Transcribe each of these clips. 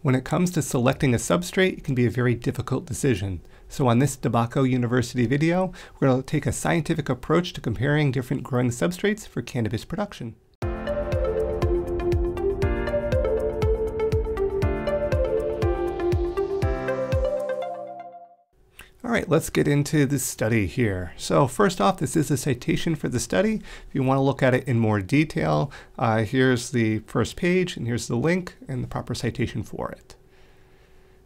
When it comes to selecting a substrate, it can be a very difficult decision. So on this DeBacco University video, we're going to take a scientific approach to comparing different growing substrates for cannabis production. All right, let's get into this study here. So first off, this is a citation for the study. If you want to look at it in more detail, here's the first page, and here's the link and the proper citation for it.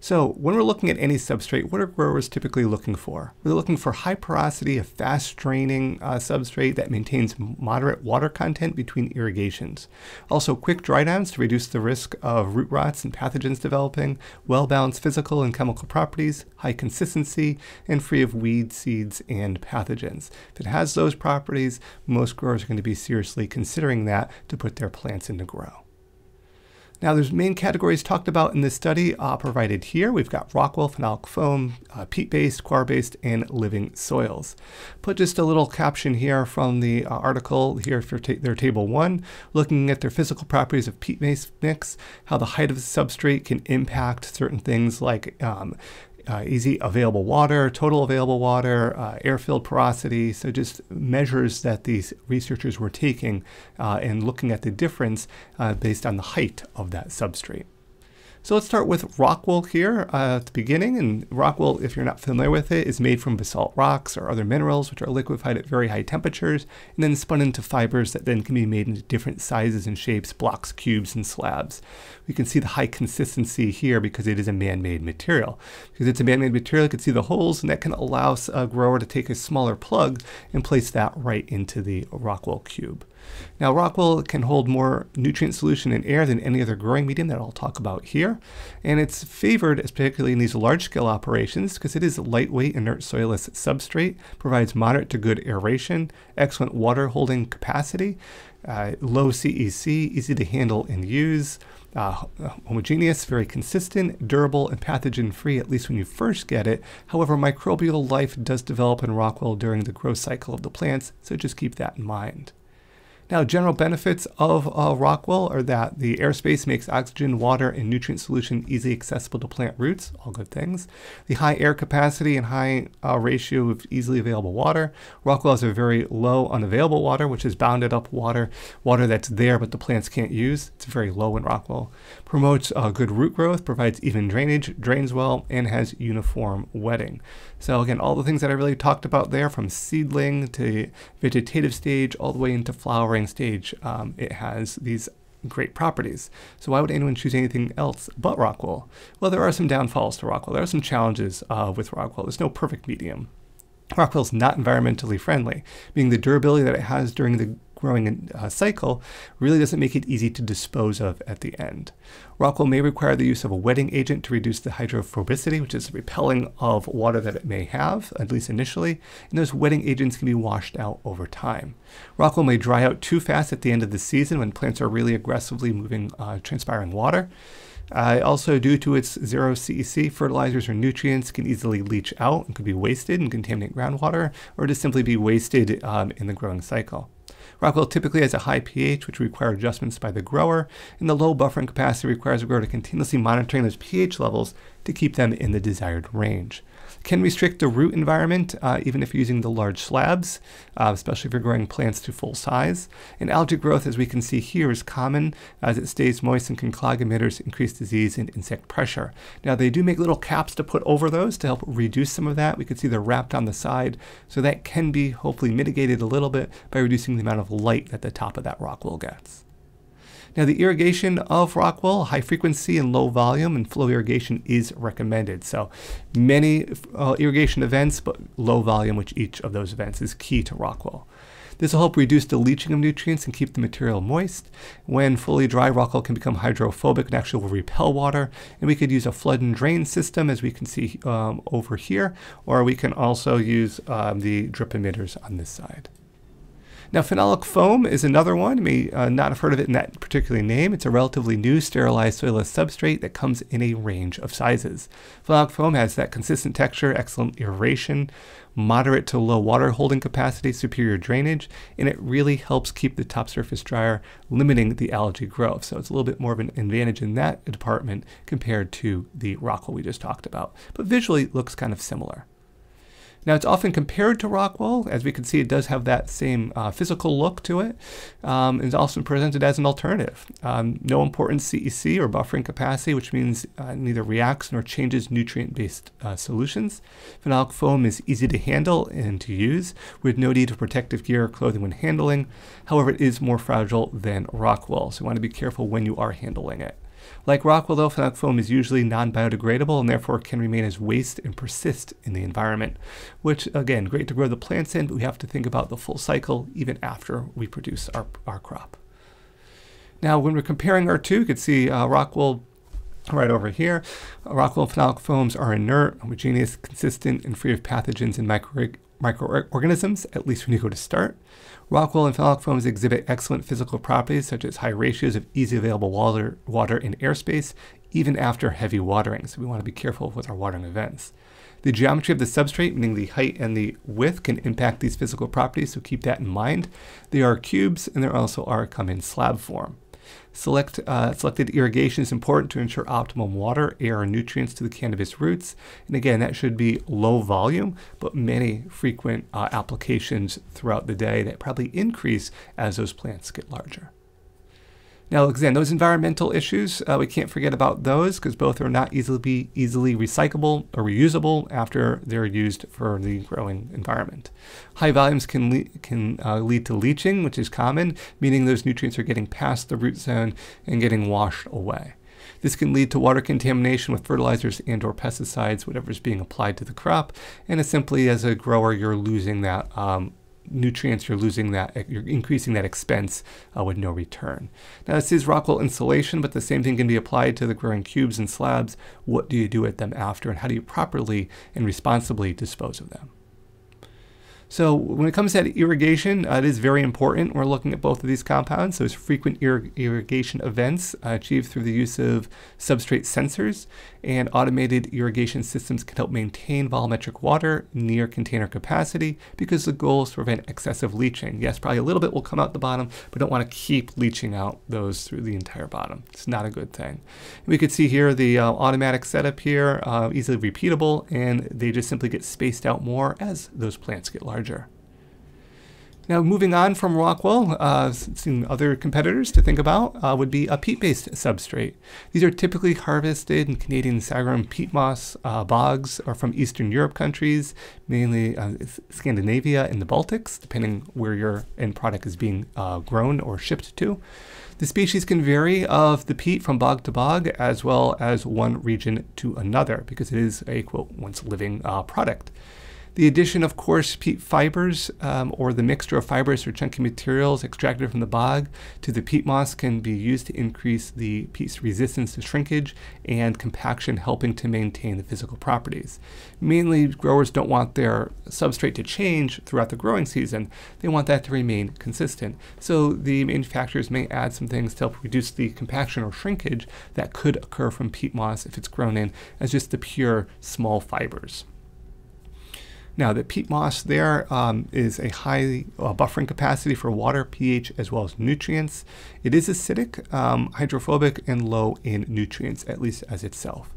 So when we're looking at any substrate, what are growers typically looking for? We're looking for high porosity, a fast draining substrate that maintains moderate water content between irrigations. Also quick dry downs to reduce the risk of root rots and pathogens developing, well-balanced physical and chemical properties, high consistency, and free of weeds, seeds, and pathogens. If it has those properties, most growers are going to be seriously considering that to put their plants into grow. Now there's main categories talked about in this study provided here. We've got Rockwool, Phenolic Foam, Peat Based, Coir Based, and living soils. Put just a little caption here from the article here for their table 1, looking at their physical properties of peat based mix, how the height of the substrate can impact certain things like easy available water, total available water, air-filled porosity. So just measures that these researchers were taking and looking at the difference based on the height of that substrate. So let's start with Rockwool here at the beginning. And Rockwool, if you're not familiar with it, is made from basalt rocks or other minerals, which are liquefied at very high temperatures, and then spun into fibers that then can be made into different sizes and shapes, blocks, cubes, and slabs. We can see the high consistency here because it is a man-made material. Because it's a man-made material, you can see the holes, and that can allow a grower to take a smaller plug and place that right into the Rockwool cube. Now Rockwool can hold more nutrient solution in air than any other growing medium that I'll talk about here. And it's favored, particularly in these large-scale operations, because it is a lightweight, inert, soilless substrate, provides moderate to good aeration, excellent water holding capacity, low CEC, easy to handle and use, homogeneous, very consistent, durable, and pathogen-free, at least when you first get it. However, microbial life does develop in Rockwool during the growth cycle of the plants, so just keep that in mind. Now, general benefits of Rockwool are that the airspace makes oxygen, water, and nutrient solution easily accessible to plant roots, all good things. The high air capacity and high ratio of easily available water. Rockwool has a very low unavailable water, which is bounded up water that's there but the plants can't use. It's very low in Rockwool. Promotes good root growth, provides even drainage, drains well, and has uniform wetting. So again, all the things that I really talked about there, from seedling to vegetative stage all the way into flowering stage, it has these great properties. So why would anyone choose anything else but Rockwool? Well, there are some downfalls to Rockwool. There are some challenges with Rockwool. There's no perfect medium. Rockwool is not environmentally friendly, meaning the durability that it has during the growing cycle really doesn't make it easy to dispose of at the end. Rockwool may require the use of a wetting agent to reduce the hydrophobicity, which is the repelling of water that it may have, at least initially, and those wetting agents can be washed out over time. Rockwool may dry out too fast at the end of the season when plants are really aggressively moving transpiring water. Also, due to its zero CEC, fertilizers or nutrients can easily leach out and could be wasted and contaminate groundwater, or just simply be wasted in the growing cycle. Rockwool typically has a high pH, which require adjustments by the grower, and the low buffering capacity requires the grower to continuously monitoring those pH levels to keep them in the desired range. Can restrict the root environment, even if you're using the large slabs, especially if you're growing plants to full size. And algae growth, as we can see here, is common as it stays moist and can clog emitters, increase disease and insect pressure. Now they do make little caps to put over those to help reduce some of that. We can see they're wrapped on the side, so that can be hopefully mitigated a little bit by reducing the amount of light that the top of that Rockwool gets. Now the irrigation of Rockwool, high frequency and low volume, and flow irrigation is recommended. So many irrigation events, but low volume, which each of those events is key to Rockwool. This will help reduce the leaching of nutrients and keep the material moist. When fully dry, Rockwool can become hydrophobic and actually will repel water. And we could use a flood and drain system, as we can see over here, or we can also use the drip emitters on this side. Now, phenolic foam is another one. You may not have heard of it in that particular name. It's a relatively new sterilized soilless substrate that comes in a range of sizes. Phenolic foam has that consistent texture, excellent aeration, moderate to low water holding capacity, superior drainage, and it really helps keep the top surface drier, limiting the algae growth. So it's a little bit more of an advantage in that department compared to the Rockwool we just talked about. But visually it looks kind of similar. Now, it's often compared to Rockwool. As we can see, it does have that same physical look to it. It's also presented as an alternative. No important CEC or buffering capacity, which means neither reacts nor changes nutrient-based solutions. Phenolic foam is easy to handle and to use with no need of protective gear or clothing when handling. However, it is more fragile than Rockwool, so you want to be careful when you are handling it. Like Rockwool, though, phenolic foam is usually non-biodegradable and therefore can remain as waste and persist in the environment, which, again, great to grow the plants in, but we have to think about the full cycle even after we produce our crop. Now, when we're comparing our two, you can see Rockwool right over here. Rockwool and phenolic foams are inert, homogeneous, consistent, and free of pathogens and microorganisms, at least when you go to start. Rockwool and phenolic foams exhibit excellent physical properties such as high ratios of easily available water and airspace, even after heavy watering, so we want to be careful with our watering events. The geometry of the substrate, meaning the height and the width, can impact these physical properties, so keep that in mind. They are cubes, and they also come in slab form. Selected irrigation is important to ensure optimum water, air, and nutrients to the cannabis roots. And again, that should be low volume, but many frequent applications throughout the day that probably increase as those plants get larger. Now, again, those environmental issues, we can't forget about those because both are not easily recyclable or reusable after they're used for the growing environment. High volumes can lead to leaching, which is common, meaning those nutrients are getting past the root zone and getting washed away. This can lead to water contamination with fertilizers and or pesticides, whatever is being applied to the crop, and it's simply as a grower you're losing that nutrients, you're increasing that expense with no return. Now, this is Rockwool insulation, but the same thing can be applied to the growing cubes and slabs. What do you do with them after, and how do you properly and responsibly dispose of them? So when it comes to irrigation, it is very important. We're looking at both of these compounds. Those frequent irrigation events achieved through the use of substrate sensors, and automated irrigation systems can help maintain volumetric water near container capacity because the goal is to prevent excessive leaching. Yes, probably a little bit will come out the bottom, but don't want to keep leaching out those through the entire bottom. It's not a good thing. We could see here the automatic setup here, easily repeatable, and they just simply get spaced out more as those plants get larger. Now, moving on from Rockwool, some other competitors to think about would be a peat-based substrate. These are typically harvested in Canadian saguaro peat moss bogs or from Eastern Europe countries, mainly Scandinavia and the Baltics, depending where your end product is being grown or shipped to. The species can vary of the peat from bog to bog, as well as one region to another, because it is a, quote, once living product. The addition of coarse peat fibers or the mixture of fibers or chunky materials extracted from the bog to the peat moss can be used to increase the peat's resistance to shrinkage and compaction, helping to maintain the physical properties. Mainly, growers don't want their substrate to change throughout the growing season. They want that to remain consistent. So the manufacturers may add some things to help reduce the compaction or shrinkage that could occur from peat moss if it's grown in as just the pure small fibers. Now, the peat moss there is a high buffering capacity for water, pH, as well as nutrients. It is acidic, hydrophobic, and low in nutrients, at least as itself.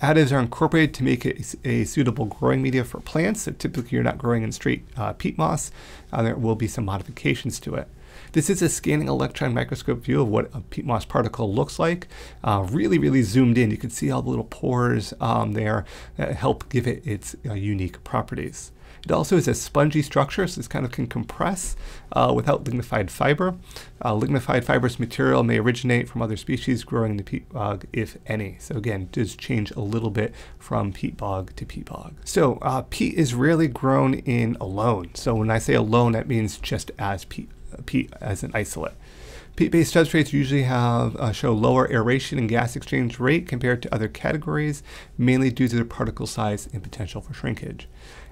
Additives are incorporated to make it a suitable growing media for plants. So typically, you're not growing in straight peat moss. There will be some modifications to it. This is a scanning electron microscope view of what a peat moss particle looks like. Really zoomed in. You can see all the little pores there that help give it its unique properties. It also is a spongy structure, so this kind of can compress without lignified fiber. Lignified fibrous material may originate from other species growing in the peat bog, if any. So again, it does change a little bit from peat bog to peat bog. So peat is rarely grown in alone. So when I say alone, that means just as peat as an isolate. Peat-based substrates usually show lower aeration and gas exchange rate compared to other categories, mainly due to their particle size and potential for shrinkage.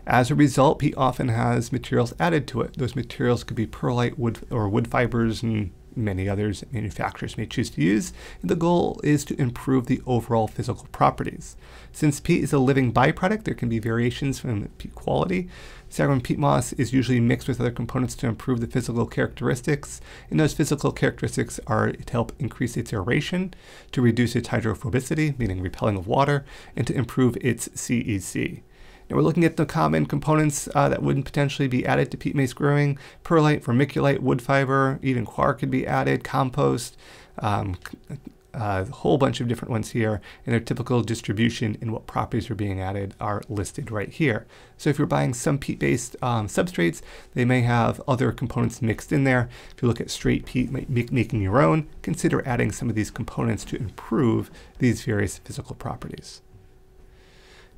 As a result, peat often has materials added to it. Those materials could be perlite, wood fibers, and many others that manufacturers may choose to use. And the goal is to improve the overall physical properties. Since peat is a living byproduct, there can be variations from peat quality. Saccharine peat moss is usually mixed with other components to improve the physical characteristics, and those physical characteristics are to help increase its aeration, to reduce its hydrophobicity, meaning repelling of water, and to improve its CEC. Now we're looking at the common components that would potentially be added to peat-based growing: perlite, vermiculite, wood fiber, even coir could be added, compost, a whole bunch of different ones here, and their typical distribution and what properties are being added are listed right here. So if you're buying some peat-based substrates, they may have other components mixed in there. If you look at straight peat, making your own, consider adding some of these components to improve these various physical properties.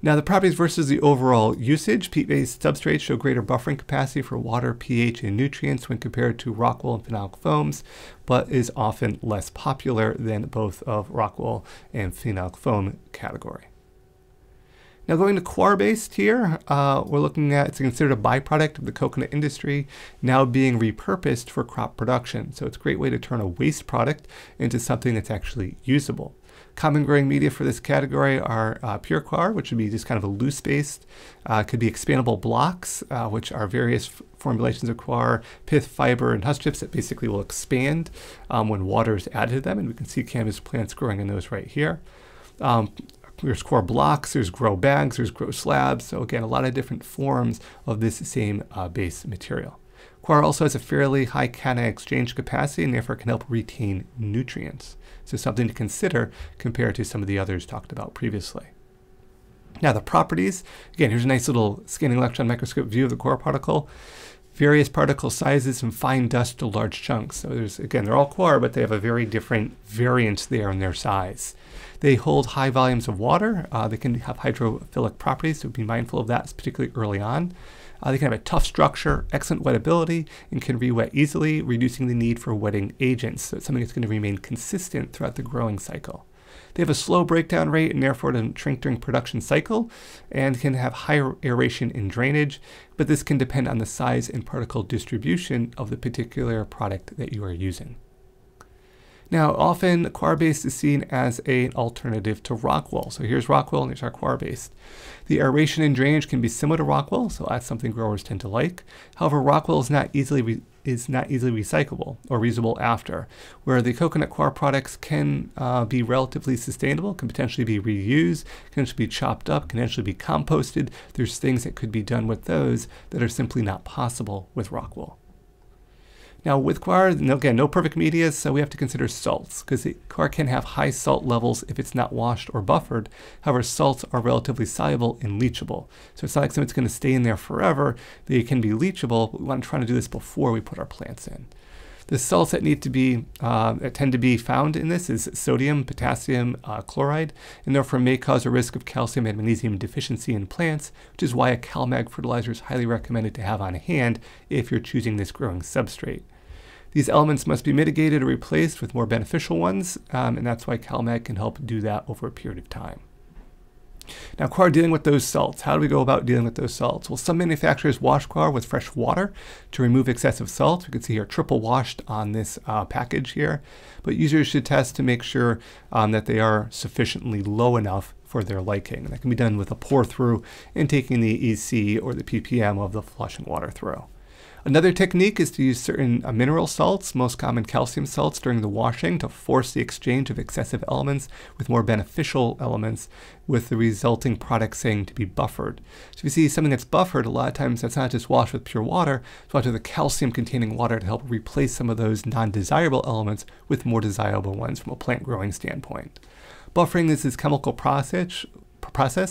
Now the properties versus the overall usage: peat-based substrates show greater buffering capacity for water, pH, and nutrients when compared to Rockwool and Phenolic Foams, but is often less popular than both of Rockwool and Phenolic Foam category. Now going to Coir Based here, we're looking at, it's considered a byproduct of the coconut industry, now being repurposed for crop production. So it's a great way to turn a waste product into something that's actually usable. Common growing media for this category are pure coir, which would be just kind of a loose based. Could be expandable blocks, which are various formulations of coir, pith, fiber, and husk chips that basically will expand when water is added to them. And we can see cannabis plants growing in those right here. There's coir blocks, there's grow bags, there's grow slabs. So again, a lot of different forms of this same base material. Coir also has a fairly high cation exchange capacity and therefore can help retain nutrients. So something to consider compared to some of the others talked about previously. Now the properties, again, here's a nice little scanning electron microscope view of the coir particle. Various particle sizes from fine dust to large chunks. So there's, again, they're all coir, but they have a very different variance there in their size. They hold high volumes of water. They can have hydrophilic properties, so be mindful of that, particularly early on. They can have a tough structure, excellent wettability, and can re-wet easily, reducing the need for wetting agents. So it's something that's going to remain consistent throughout the growing cycle. They have a slow breakdown rate and therefore doesn't shrink during production cycle, and can have higher aeration and drainage, but this can depend on the size and particle distribution of the particular product that you are using. Now, often Coir Based is seen as an alternative to Rockwool. So here's Rockwool and here's our Coir Based. The aeration and drainage can be similar to Rockwool, so that's something growers tend to like. However, Rockwool is not easily recyclable or reusable after, where the coconut coir products can be relatively sustainable, can potentially be reused, can potentially be chopped up, can potentially be composted. There's things that could be done with those that are simply not possible with Rockwool. Now with coir, again, no perfect media, so we have to consider salts, because coir can have high salt levels if it's not washed or buffered. However, salts are relatively soluble and leachable. So it's not like something's going to stay in there forever. They can be leachable, but we want to try to do this before we put our plants in. The salts that need to be, that tend to be found in this is sodium, potassium, chloride, and therefore may cause a risk of calcium and magnesium deficiency in plants, which is why a CalMag fertilizer is highly recommended to have on hand if you're choosing this growing substrate. These elements must be mitigated or replaced with more beneficial ones, and that's why CalMag can help do that over a period of time. Now, coir dealing with those salts. How do we go about dealing with those salts? Well, some manufacturers wash coir with fresh water to remove excessive salt. We can see here triple washed on this package here, but users should test to make sure that they are sufficiently low enough for their liking. And that can be done with a pour through and taking the EC or the ppm of the flushing water through. Another technique is to use certain mineral salts, most common calcium salts, during the washing to force the exchange of excessive elements with more beneficial elements, with the resulting product saying to be buffered. So if you see something that's buffered, a lot of times that's not just washed with pure water, it's washed with a calcium-containing water to help replace some of those non-desirable elements with more desirable ones from a plant growing standpoint. Buffering is this chemical process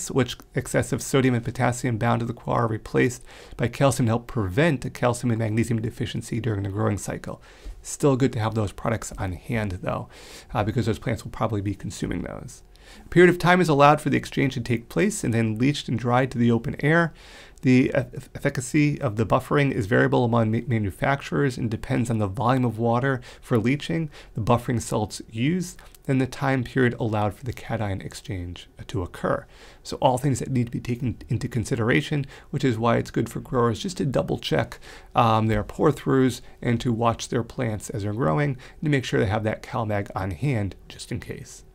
which excessive sodium and potassium bound to the coir are replaced by calcium to help prevent a calcium and magnesium deficiency during the growing cycle. Still good to have those products on hand though, because those plants will probably be consuming those. A period of time is allowed for the exchange to take place and then leached and dried to the open air. The efficacy of the buffering is variable among manufacturers and depends on the volume of water for leaching, the buffering salts used, and the time period allowed for the cation exchange to occur. So all things that need to be taken into consideration, which is why it's good for growers just to double check their pour-throughs and to watch their plants as they're growing to make sure they have that CalMag on hand just in case.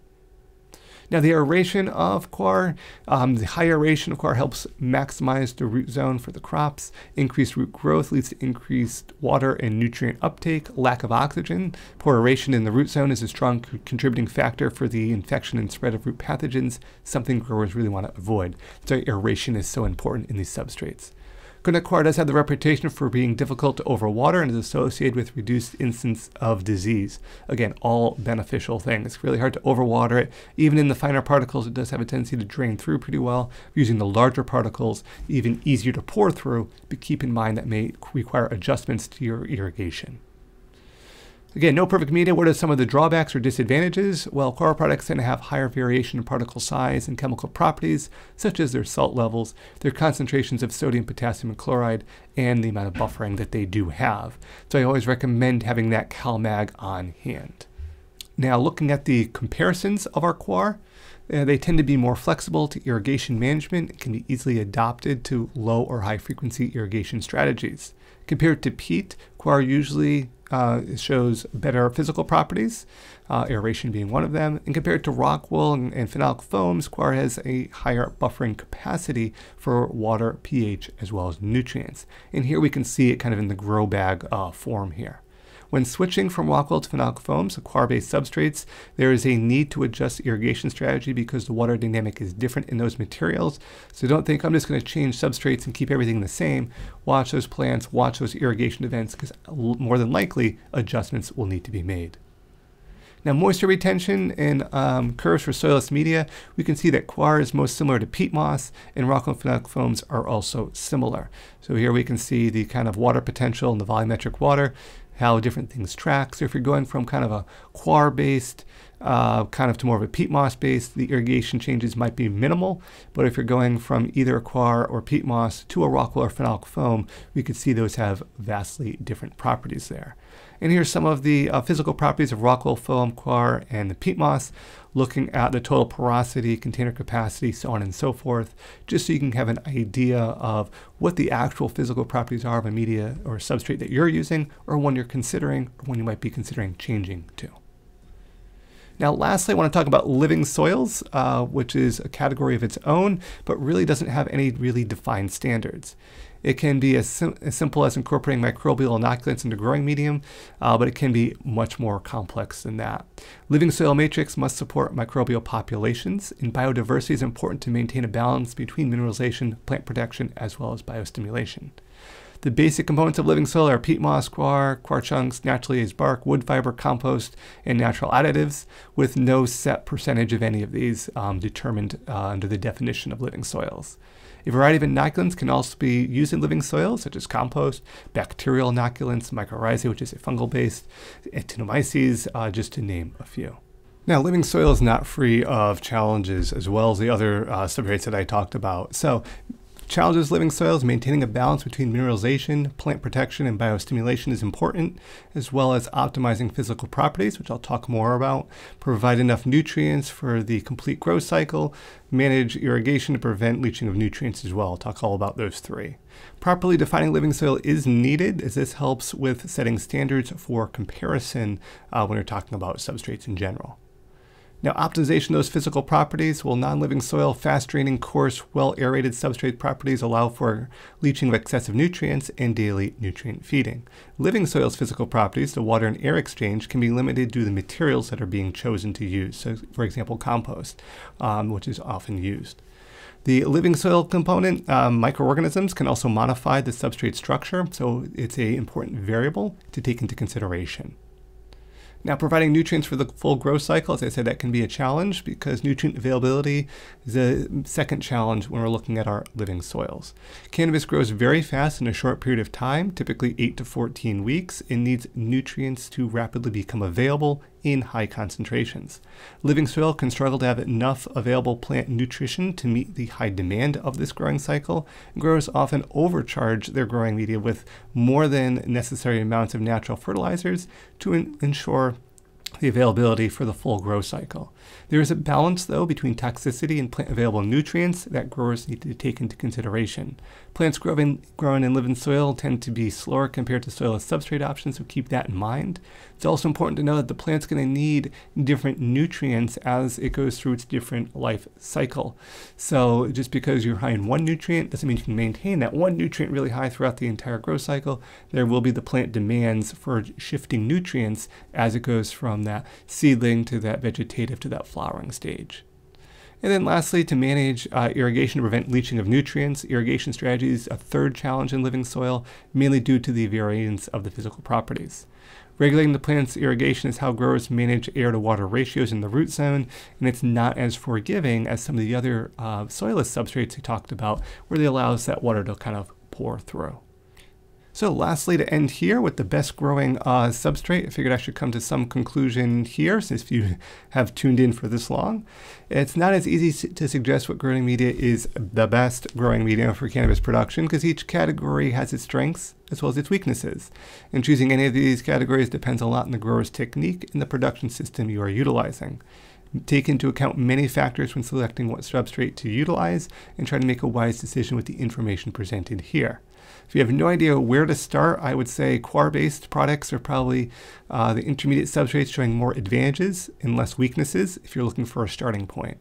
Now the aeration of coir, the high aeration of coir helps maximize the root zone for the crops. Increased root growth leads to increased water and nutrient uptake. Lack of oxygen. Poor aeration in the root zone is a strong contributing factor for the infection and spread of root pathogens, something growers really want to avoid. So aeration is so important in these substrates. Coconut coir does have the reputation for being difficult to overwater and is associated with reduced incidence of disease. Again, all beneficial things. It's really hard to overwater it. Even in the finer particles, it does have a tendency to drain through pretty well. Using the larger particles, even easier to pour through, but keep in mind that may require adjustments to your irrigation. Again, no perfect media. What are some of the drawbacks or disadvantages? Well, coir products tend to have higher variation in particle size and chemical properties, such as their salt levels, their concentrations of sodium, potassium, and chloride, and the amount of buffering that they do have. So I always recommend having that CalMag on hand. Now, looking at the comparisons of our coir, they tend to be more flexible to irrigation management and can be easily adopted to low or high frequency irrigation strategies. Compared to peat, coir usually shows better physical properties, aeration being one of them. And compared to Rockwool and Phenolic Foams, coir has a higher buffering capacity for water, pH, as well as nutrients. And here we can see it kind of in the grow bag form here. When switching from Rockwool to Phenolic Foams, coir-based substrates, there is a need to adjust irrigation strategy because the water dynamic is different in those materials. So don't think I'm just going to change substrates and keep everything the same. Watch those plants, watch those irrigation events, because more than likely adjustments will need to be made. Now, moisture retention and curves for soilless media, we can see that coir is most similar to peat moss, and Rockwool and Phenolic Foams are also similar. So here we can see the kind of water potential and the volumetric water, how different things track. So if you're going from kind of a coir-based kind of to more of a peat moss based, the irrigation changes might be minimal. But if you're going from either a coir or peat moss to a Rockwool or Phenolic Foam, we could see those have vastly different properties there. And here's some of the physical properties of Rockwool foam, coir, and the peat moss, looking at the total porosity, container capacity, so on and so forth, just so you can have an idea of what the actual physical properties are of a media or substrate that you're using, or one you're considering, or one you might be considering changing to. Now, lastly, I want to talk about living soils, which is a category of its own, but really doesn't have any really defined standards. It can be as simple as incorporating microbial inoculants into growing medium, but it can be much more complex than that. Living soil matrix must support microbial populations, and biodiversity is important to maintain a balance between mineralization, plant protection, as well as biostimulation. The basic components of living soil are peat moss, coir chunks, naturally aged bark, wood fiber, compost, and natural additives, with no set percentage of any of these determined under the definition of living soils. A variety of inoculants can also be used in living soils, such as compost, bacterial inoculants, mycorrhizae, which is a fungal based, actinomyces, just to name a few. Now, living soil is not free of challenges, as well as the other substrates that I talked about. So, challenges living soils, maintaining a balance between mineralization, plant protection, and biostimulation is important, as well as optimizing physical properties, which I'll talk more about, provide enough nutrients for the complete growth cycle, manage irrigation to prevent leaching of nutrients as well. I'll talk all about those three. Properly defining living soil is needed, as this helps with setting standards for comparison when you're talking about substrates in general. Now, optimization of those physical properties, will non-living soil, fast-draining, coarse, well-aerated substrate properties allow for leaching of excessive nutrients and daily nutrient feeding. Living soil's physical properties, the water and air exchange, can be limited due to the materials that are being chosen to use. So, for example, compost, which is often used. The living soil component, microorganisms, can also modify the substrate structure, so it's an important variable to take into consideration. Now, providing nutrients for the full growth cycle, as I said, that can be a challenge because nutrient availability is a second challenge when we're looking at our living soils. Cannabis grows very fast in a short period of time, typically 8 to 14 weeks, and needs nutrients to rapidly become available in high concentrations. Living soil can struggle to have enough available plant nutrition to meet the high demand of this growing cycle. Growers often overcharge their growing media with more than necessary amounts of natural fertilizers to ensure the availability for the full grow cycle. There is a balance, though, between toxicity and plant available nutrients that growers need to take into consideration. Plants grown and live in soil tend to be slower compared to soil as substrate options, so keep that in mind. It's also important to know that the plant's going to need different nutrients as it goes through its different life cycle. So just because you're high in one nutrient doesn't mean you can maintain that one nutrient really high throughout the entire growth cycle. There will be the plant demands for shifting nutrients as it goes from that seedling to that vegetative to that flowering stage. And then lastly, to manage irrigation to prevent leaching of nutrients, irrigation strategy is a third challenge in living soil, mainly due to the variance of the physical properties. Regulating the plant's irrigation is how growers manage air to water ratios in the root zone, and it's not as forgiving as some of the other soilless substrates we talked about, where they allow that water to kind of pour through. So lastly, to end here with the best growing substrate, I figured I should come to some conclusion here, since if you have tuned in for this long. It's not as easy to suggest what growing media is the best growing media for cannabis production, because each category has its strengths as well as its weaknesses. And choosing any of these categories depends a lot on the grower's technique and the production system you are utilizing. Take into account many factors when selecting what substrate to utilize, and try to make a wise decision with the information presented here. If you have no idea where to start, I would say coir-based products are probably the intermediate substrates showing more advantages and less weaknesses if you're looking for a starting point.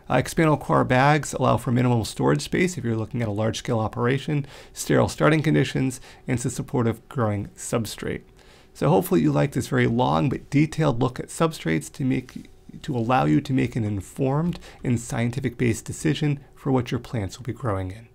Expandable coir bags allow for minimal storage space if you're looking at a large-scale operation, sterile starting conditions, and it's a supportive growing substrate. So hopefully you like this very long but detailed look at substrates to allow you to make an informed and scientific-based decision for what your plants will be growing in.